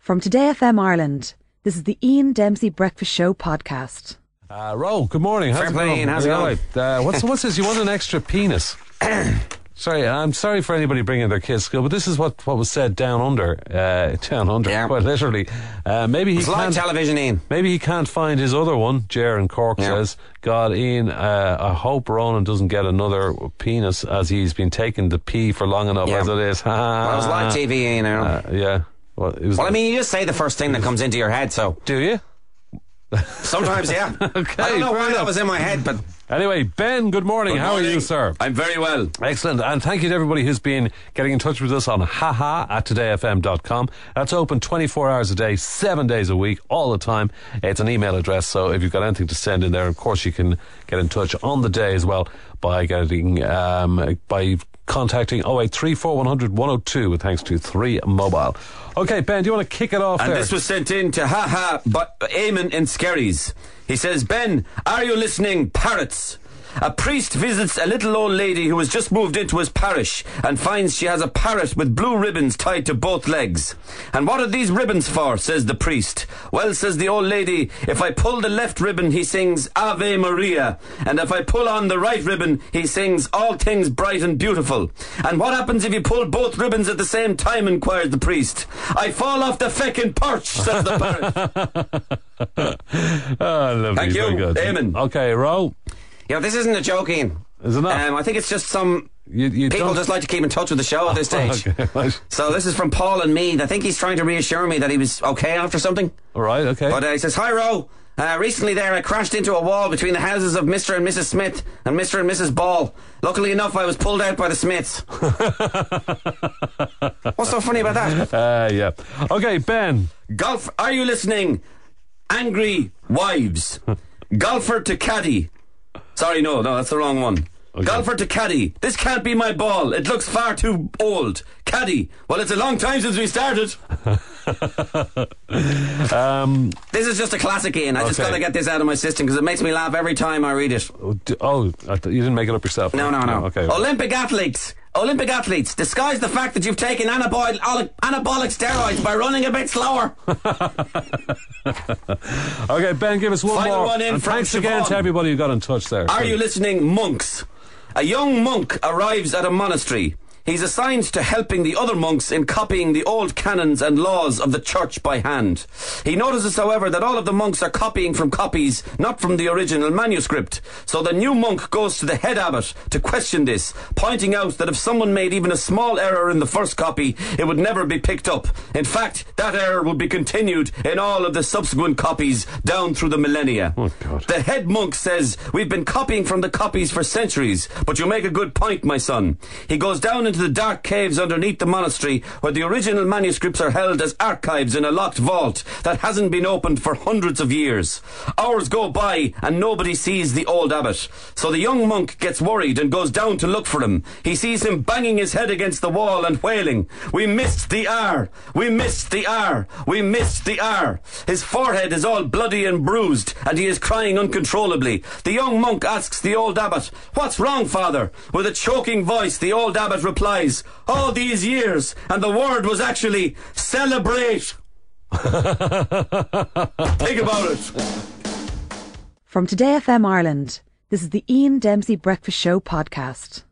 From Today FM Ireland, this is the Ian Dempsey Breakfast Show podcast. Ro, good morning. How's it going? How's it going? What's this? You want an extra penis? Sorry, I'm sorry for anybody bringing their kids to school, but this is what was said down under, Yeah. quite literally. Maybe he It's like can't. television, Ian. Maybe he can't find his other one. Jer in Cork says, God, Ian, I hope Ronan doesn't get another penis as he's been taking the pee for long enough as it is. Well, it's like TV, Ian. Yeah. Well, I mean, you just say the first thing that comes into your head, so. Do you? Sometimes, yeah. Okay, I don't know fair why enough. that was in my head, but. Anyway, Ben, good morning. How are you, sir? I'm very well. Excellent. And thank you to everybody who's been getting in touch with us on haha@todayfm.com. That's open 24 hours a day, 7 days a week, all the time. It's an email address, so if you've got anything to send in there, of course you can get in touch on the day as well by getting by contacting 0834 100 102 with thanks to 3 Mobile. Okay, Ben, do you want to kick it off And there? this was sent in to but Eamon in Skerries. He says, Ben, are you listening, parrots? A priest visits a little old lady who has just moved into his parish and finds she has a parrot with blue ribbons tied to both legs. And what are these ribbons for, says the priest. Well, says the old lady, if I pull the left ribbon, he sings Ave Maria. And if I pull on the right ribbon, he sings All Things Bright and Beautiful. And what happens if you pull both ribbons at the same time, inquires the priest. I fall off the feckin' perch, says the parrot. Lovely. Thank you, Very good. Eamon. Okay, Ro. Yeah, this isn't a joke, Ian. Is it not? I think it's just some You people don't... just like to keep in touch with the show at this stage. Okay, right. So this is from Paul and Mead. I think he's trying to reassure me that he was okay after something. All right, okay. But he says, Hi, Ro. Recently there I crashed into a wall between the houses of Mr. and Mrs. Smith and Mr. and Mrs. Ball. Luckily enough, I was pulled out by the Smiths. What's so funny about that? Yeah. Okay, Ben. Golf, are you listening? Angry wives. Golfer to caddy. Sorry, no, that's the wrong one. Okay. Golfer to caddy. This can't be my ball. It looks far too old. Caddy. Well, it's a long time since we started. This is just a classic, Ian. I just got to get this out of my system because it makes me laugh every time I read it. You didn't make it up yourself? No. Okay. Olympic athletes, disguise the fact that you've taken anabolic steroids by running a bit slower. Okay, Ben, give us one Final more. one in and from thanks again Siobhan. to everybody who got in touch there. Are you listening, monks? A young monk arrives at a monastery. He's assigned to helping the other monks in copying the old canons and laws of the church by hand. He notices, however, that all of the monks are copying from copies, not from the original manuscript. So the new monk goes to the head abbot to question this, pointing out that if someone made even a small error in the first copy, it would never be picked up. In fact, that error would be continued in all of the subsequent copies down through the millennia. Oh, God. The head monk says, we've been copying from the copies for centuries, but you make a good point, my son. He goes down into the dark caves underneath the monastery where the original manuscripts are held as archives in a locked vault that hasn't been opened for hundreds of years. Hours go by and nobody sees the old abbot. So the young monk gets worried and goes down to look for him. He sees him banging his head against the wall and wailing, we missed the R! We missed the R! We missed the R! His forehead is all bloody and bruised and he is crying uncontrollably. The young monk asks the old abbot, what's wrong, father? With a choking voice, the old abbot replies, all these years, and the word was actually celebrate. Think about it. From Today FM Ireland, this is the Ian Dempsey Breakfast Show podcast.